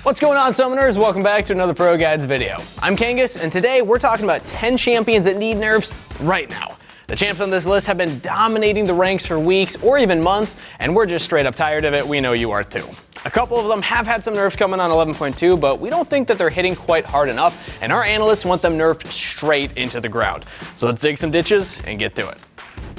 What's going on, Summoners? Welcome back to another Pro Guides video. I'm Kangas, and today we're talking about 10 champions that need nerfs right now. The champs on this list have been dominating the ranks for weeks or even months, and we're just straight up tired of it. We know you are too. A couple of them have had some nerfs coming on 11.2, but we don't think that they're hitting quite hard enough, and our analysts want them nerfed straight into the ground. So let's dig some ditches and get to it.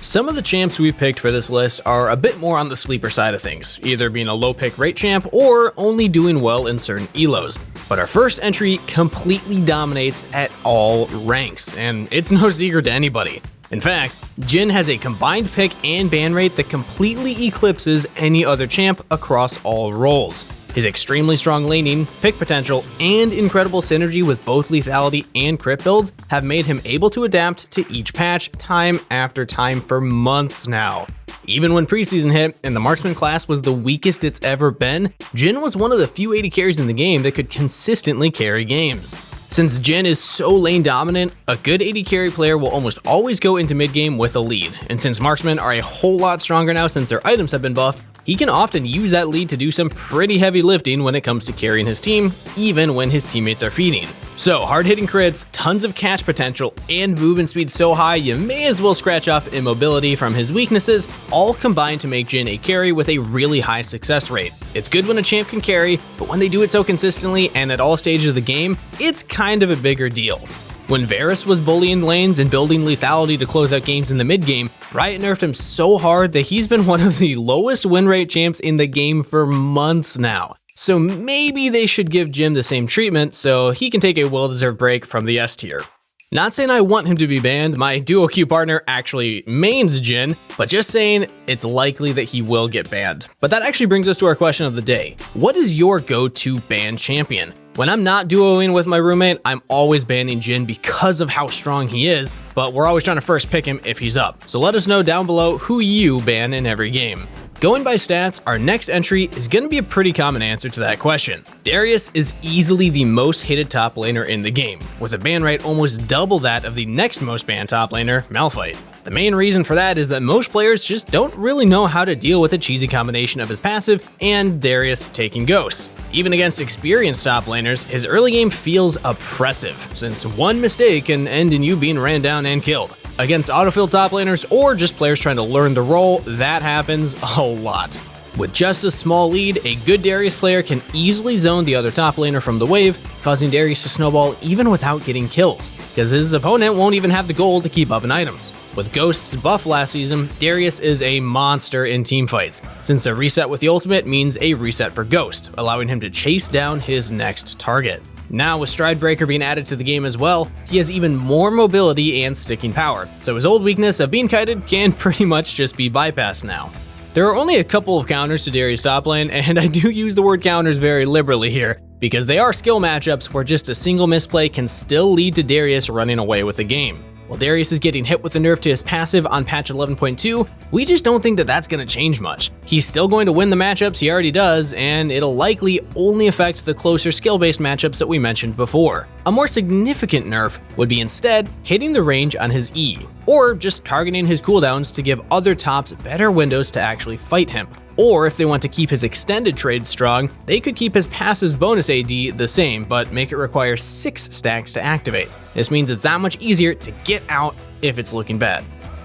Some of the champs we picked for this list are a bit more on the sleeper side of things, either being a low pick rate champ or only doing well in certain elos. But our first entry completely dominates at all ranks, and it's no secret to anybody. In fact, Jhin has a combined pick and ban rate that completely eclipses any other champ across all roles. His extremely strong laning, pick potential, and incredible synergy with both lethality and crit builds have made him able to adapt to each patch time after time for months now. Even when preseason hit and the marksman class was the weakest it's ever been, Jhin was one of the few AD carries in the game that could consistently carry games. Since Jhin is so lane dominant, a good AD carry player will almost always go into mid game with a lead, and since marksmen are a whole lot stronger now since their items have been buffed, he can often use that lead to do some pretty heavy lifting when it comes to carrying his team, even when his teammates are feeding. So hard-hitting crits, tons of catch potential, and movement speed so high you may as well scratch off immobility from his weaknesses, all combine to make Jhin a carry with a really high success rate. It's good when a champ can carry, but when they do it so consistently and at all stages of the game, it's kind of a bigger deal. When Varus was bullying lanes and building lethality to close out games in the mid game, Riot nerfed him so hard that he's been one of the lowest win rate champs in the game for months now. So maybe they should give Jhin the same treatment so he can take a well-deserved break from the S tier. Not saying I want him to be banned, my duo queue partner actually mains Jhin, but just saying it's likely that he will get banned. But that actually brings us to our question of the day. What is your go-to ban champion? When I'm not duoing with my roommate, I'm always banning Jhin because of how strong he is, but we're always trying to first pick him if he's up. So let us know down below who you ban in every game. Going by stats, our next entry is going to be a pretty common answer to that question. Darius is easily the most hated top laner in the game, with a ban rate almost double that of the next most banned top laner, Malphite. The main reason for that is that most players just don't really know how to deal with a cheesy combination of his passive and Darius taking ghosts. Even against experienced top laners, his early game feels oppressive, since one mistake can end in you being ran down and killed. Against autofill top laners or just players trying to learn the role, that happens a lot. With just a small lead, a good Darius player can easily zone the other top laner from the wave, causing Darius to snowball even without getting kills, because his opponent won't even have the gold to keep up in items. With Ghost's buff last season, Darius is a monster in teamfights, since a reset with the ultimate means a reset for Ghost, allowing him to chase down his next target. Now with Stride Breaker being added to the game as well, he has even more mobility and sticking power, so his old weakness of being kited can pretty much just be bypassed now. There are only a couple of counters to Darius top lane, and I do use the word counters very liberally here, because they are skill matchups where just a single misplay can still lead to Darius running away with the game. While Darius is getting hit with the nerf to his passive on patch 11.2, we just don't think that that's going to change much. He's still going to win the matchups he already does, and it'll likely only affect the closer skill-based matchups that we mentioned before. A more significant nerf would be instead hitting the range on his E, or just targeting his cooldowns to give other tops better windows to actually fight him. Or if they want to keep his extended trade strong, they could keep his passive's bonus AD the same, but make it require 6 stacks to activate. This means it's that much easier to get out if it's looking bad.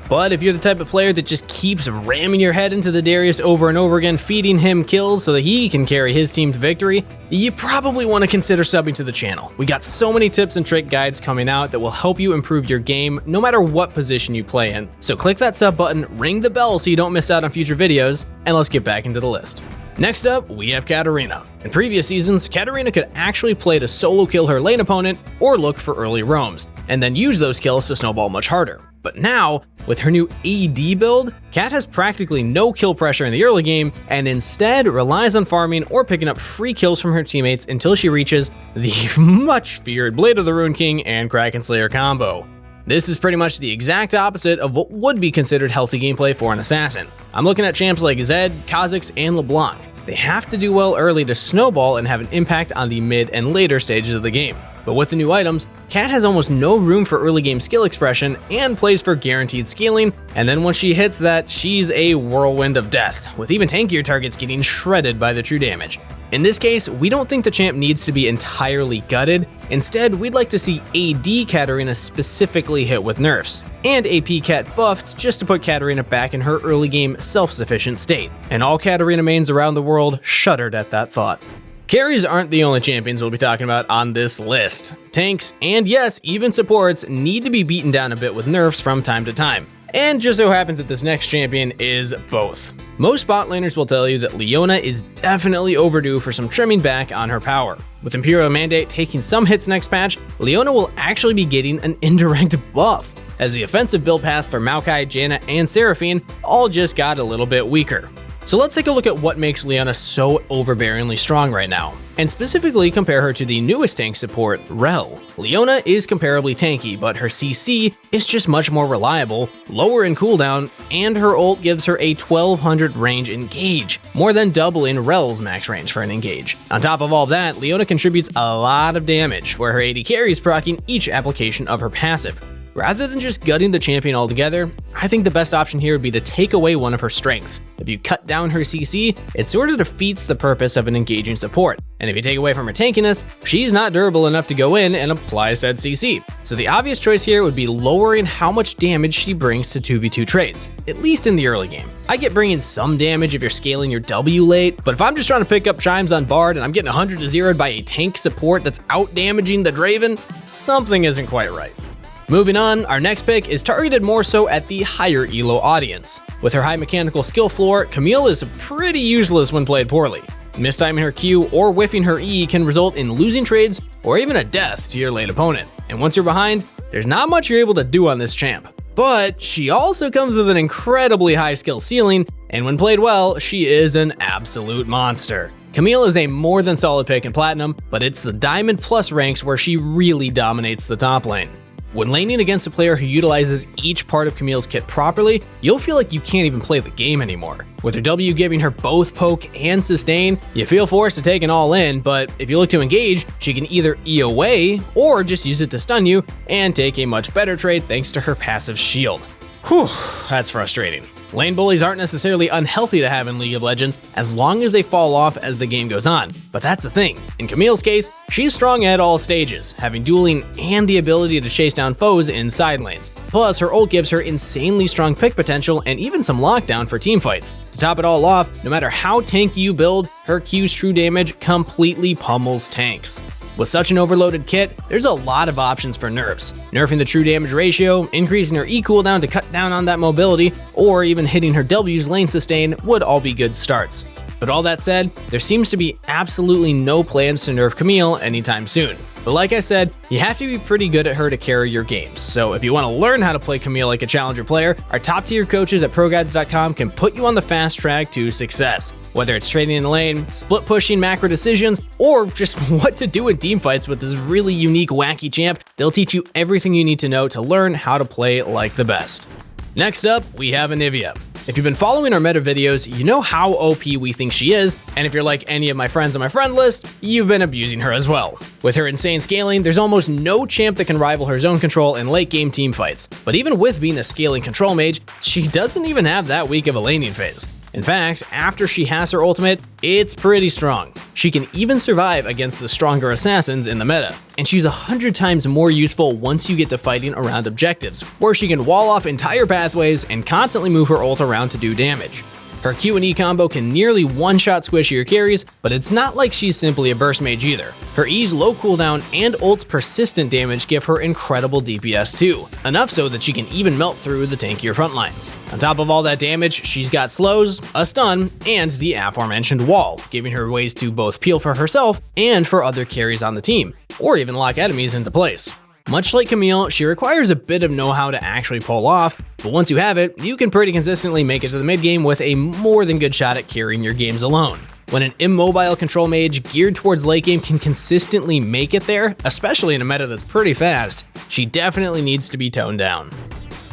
But if you're the type of player that just keeps ramming your head into the Darius over and over again, feeding him kills so that he can carry his team to victory, you probably want to consider subbing to the channel. We got so many tips and trick guides coming out that will help you improve your game no matter what position you play in. So click that sub button, ring the bell so you don't miss out on future videos, and let's get back into the list. Next up, we have Katarina. In previous seasons, Katarina could actually play to solo kill her lane opponent or look for early roams, and then use those kills to snowball much harder. But now, with her new AD build, Kat has practically no kill pressure in the early game, and instead relies on farming or picking up free kills from her teammates until she reaches the much feared Blade of the Rune King and Kraken Slayer combo. This is pretty much the exact opposite of what would be considered healthy gameplay for an assassin. I'm looking at champs like Zed, Kha'Zix, and LeBlanc. They have to do well early to snowball and have an impact on the mid and later stages of the game. But with the new items, Cat has almost no room for early game skill expression and plays for guaranteed scaling, and then once she hits that, she's a whirlwind of death, with even tankier targets getting shredded by the true damage. In this case, we don't think the champ needs to be entirely gutted. Instead, we'd like to see AD Katarina specifically hit with nerfs, and AP Cat buffed just to put Katarina back in her early game self-sufficient state. And all Katarina mains around the world shuddered at that thought. Carries aren't the only champions we'll be talking about on this list. Tanks, and yes, even supports, need to be beaten down a bit with nerfs from time to time. And just so happens that this next champion is both. Most bot laners will tell you that Leona is definitely overdue for some trimming back on her power. With Imperial Mandate taking some hits next patch, Leona will actually be getting an indirect buff, as the offensive build paths for Maokai, Janna, and Seraphine all just got a little bit weaker. So let's take a look at what makes Leona so overbearingly strong right now, and specifically compare her to the newest tank support, Rel. Leona is comparably tanky, but her CC is just much more reliable, lower in cooldown, and her ult gives her a 1200 range engage, more than doubling Rel's max range for an engage. On top of all that, Leona contributes a lot of damage, where her AD carries proccing each application of her passive. Rather than just gutting the champion altogether, I think the best option here would be to take away one of her strengths. If you cut down her CC, it sort of defeats the purpose of an engaging support. And if you take away from her tankiness, she's not durable enough to go in and apply said CC. So the obvious choice here would be lowering how much damage she brings to 2v2 trades, at least in the early game. I get bringing some damage if you're scaling your W late, but if I'm just trying to pick up chimes on Bard and I'm getting 100 to 0'd by a tank support that's out damaging the Draven, something isn't quite right. Moving on, our next pick is targeted more so at the higher elo audience. With her high mechanical skill floor, Camille is pretty useless when played poorly. Mistiming her Q or whiffing her E can result in losing trades or even a death to your late opponent. And once you're behind, there's not much you're able to do on this champ. But she also comes with an incredibly high skill ceiling, and when played well, she is an absolute monster. Camille is a more than solid pick in Platinum, but it's the Diamond Plus ranks where she really dominates the top lane. When laning against a player who utilizes each part of Camille's kit properly, you'll feel like you can't even play the game anymore. With her W giving her both poke and sustain, you feel forced to take an all in, but if you look to engage, she can either E away or just use it to stun you and take a much better trade thanks to her passive shield. Whew, that's frustrating. Lane bullies aren't necessarily unhealthy to have in League of Legends as long as they fall off as the game goes on, but that's the thing. In Camille's case, she's strong at all stages, having dueling and the ability to chase down foes in side lanes. Plus, her ult gives her insanely strong pick potential and even some lockdown for teamfights. To top it all off, no matter how tanky you build, her Q's true damage completely pummels tanks. With such an overloaded kit, there's a lot of options for nerfs. Nerfing the true damage ratio, increasing her E cooldown to cut down on that mobility, or even hitting her W's lane sustain would all be good starts. But all that said, there seems to be absolutely no plans to nerf Camille anytime soon. But like I said, you have to be pretty good at her to carry your games. So if you want to learn how to play Camille like a challenger player, our top tier coaches at ProGuides.com can put you on the fast track to success. Whether it's trading in the lane, split pushing macro decisions, or just what to do in team fights with this really unique wacky champ, they'll teach you everything you need to know to learn how to play like the best. Next up, we have Anivia. If you've been following our meta videos, you know how OP we think she is, and if you're like any of my friends on my friend list, you've been abusing her as well. With her insane scaling, there's almost no champ that can rival her zone control in late game team fights. But even with being a scaling control mage, she doesn't even have that weak of a laning phase. In fact, after she has her ultimate, it's pretty strong. She can even survive against the stronger assassins in the meta, and she's 100 times more useful once you get to fighting around objectives, where she can wall off entire pathways and constantly move her ult around to do damage. Her Q and E combo can nearly one-shot squish your carries, but it's not like she's simply a burst mage either. Her E's low cooldown and ult's persistent damage give her incredible DPS too, enough so that she can even melt through the tankier front lines. On top of all that damage, she's got slows, a stun, and the aforementioned wall, giving her ways to both peel for herself and for other carries on the team, or even lock enemies into place. Much like Camille, she requires a bit of know-how to actually pull off, but once you have it, you can pretty consistently make it to the mid-game with a more than good shot at carrying your games alone. When an immobile control mage geared towards late game can consistently make it there, especially in a meta that's pretty fast, she definitely needs to be toned down.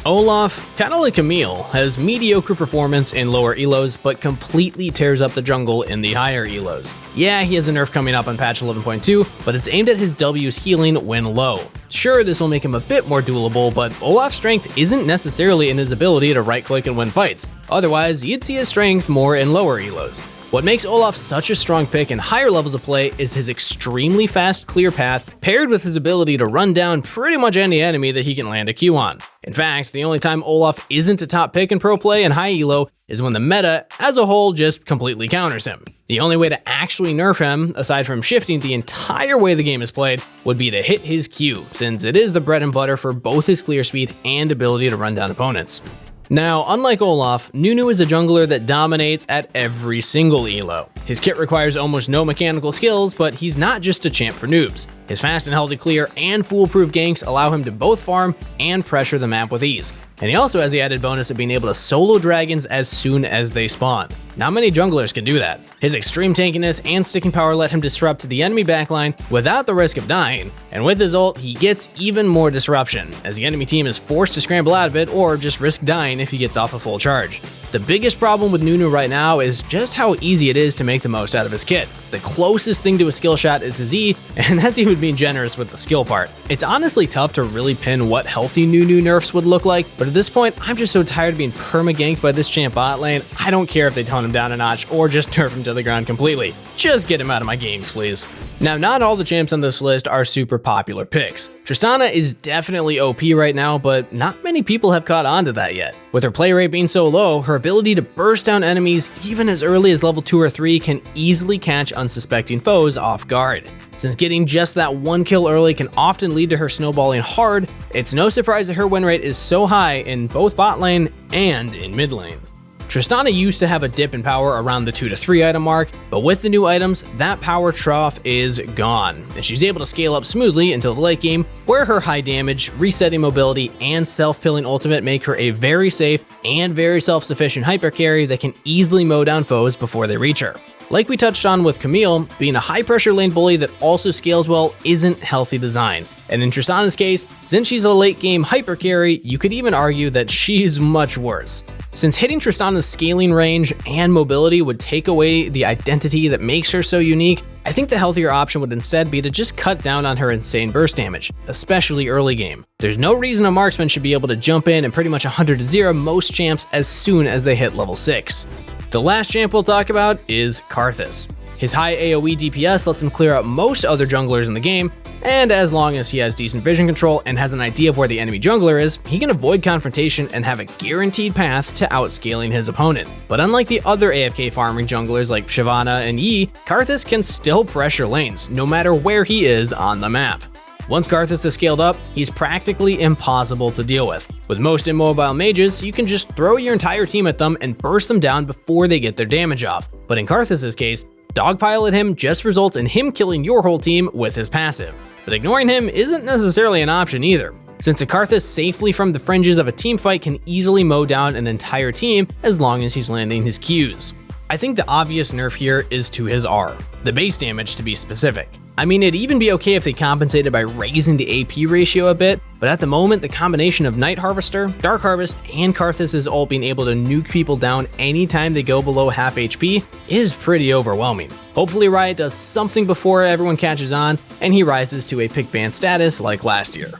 Olaf, kinda like Camille, has mediocre performance in lower elos, but completely tears up the jungle in the higher elos. Yeah, he has a nerf coming up on patch 11.2, but it's aimed at his W's healing when low. Sure, this will make him a bit more duelable, but Olaf's strength isn't necessarily in his ability to right-click and win fights. Otherwise, you'd see his strength more in lower elos. What makes Olaf such a strong pick in higher levels of play is his extremely fast clear path, paired with his ability to run down pretty much any enemy that he can land a Q on. In fact, the only time Olaf isn't a top pick in pro play and high elo is when the meta as a whole just completely counters him. The only way to actually nerf him, aside from shifting the entire way the game is played, would be to hit his Q, since it is the bread and butter for both his clear speed and ability to run down opponents. Now, unlike Olaf, Nunu is a jungler that dominates at every single elo. His kit requires almost no mechanical skills, but he's not just a champ for noobs. His fast and healthy clear and foolproof ganks allow him to both farm and pressure the map with ease. And he also has the added bonus of being able to solo dragons as soon as they spawn. Not many junglers can do that. His extreme tankiness and sticking power let him disrupt the enemy backline without the risk of dying, and with his ult, he gets even more disruption, as the enemy team is forced to scramble out of it or just risk dying if he gets off a full charge. The biggest problem with Nunu right now is just how easy it is to make the most out of his kit. The closest thing to a skill shot is his E, and that's even being generous with the skill part. It's honestly tough to really pin what healthy Nunu nerfs would look like, but at this point, I'm just so tired of being perma-ganked by this champ bot lane, I don't care if they tone him down a notch or just nerf him to the ground completely. Just get him out of my games, please. Now, not all the champs on this list are super popular picks. Tristana is definitely OP right now, but not many people have caught on to that yet. With her play rate being so low, her ability to burst down enemies even as early as level 2 or 3 can easily catch unsuspecting foes off guard. Since getting just that one kill early can often lead to her snowballing hard, it's no surprise that her win rate is so high in both bot lane and in mid lane. Tristana used to have a dip in power around the 2 to 3 item mark, but with the new items, that power trough is gone, and she's able to scale up smoothly until the late game, where her high damage, resetting mobility, and self-pilling ultimate make her a very safe and very self-sufficient hyper carry that can easily mow down foes before they reach her. Like we touched on with Camille, being a high-pressure lane bully that also scales well isn't healthy design. And in Tristana's case, since she's a late-game hyper carry, you could even argue that she's much worse. Since hitting Tristana's scaling range and mobility would take away the identity that makes her so unique, I think the healthier option would instead be to just cut down on her insane burst damage, especially early game. There's no reason a marksman should be able to jump in and pretty much 100-0 most champs as soon as they hit level 6. The last champ we'll talk about is Karthus. His high AoE DPS lets him clear out most other junglers in the game, and as long as he has decent vision control and has an idea of where the enemy jungler is, he can avoid confrontation and have a guaranteed path to outscaling his opponent. But unlike the other AFK farming junglers like Shyvana and Yi, Karthus can still pressure lanes, no matter where he is on the map. Once Karthus is scaled up, he's practically impossible to deal with. With most immobile mages, you can just throw your entire team at them and burst them down before they get their damage off. But in Karthus' case, dogpile at him just results in him killing your whole team with his passive. But ignoring him isn't necessarily an option either, since a Karthus safely from the fringes of a teamfight can easily mow down an entire team as long as he's landing his Qs. I think the obvious nerf here is to his R, the base damage to be specific. I mean, it'd even be okay if they compensated by raising the AP ratio a bit, but at the moment, the combination of Night Harvester, Dark Harvest, and Karthus' ult being able to nuke people down anytime they go below half HP is pretty overwhelming. Hopefully Riot does something before everyone catches on, and he rises to a pick ban status like last year.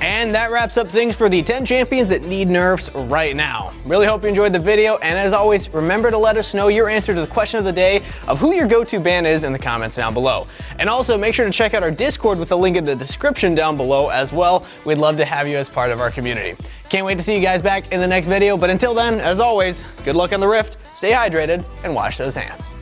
And that wraps up things for the 10 champions that need nerfs right now. Really hope you enjoyed the video, and as always, remember to let us know your answer to the question of the day of who your go-to ban is in the comments down below. And also make sure to check out our Discord with the link in the description down below as well. We'd love to have you as part of our community. Can't wait to see you guys back in the next video, but until then, as always, good luck on the Rift, stay hydrated, and wash those hands.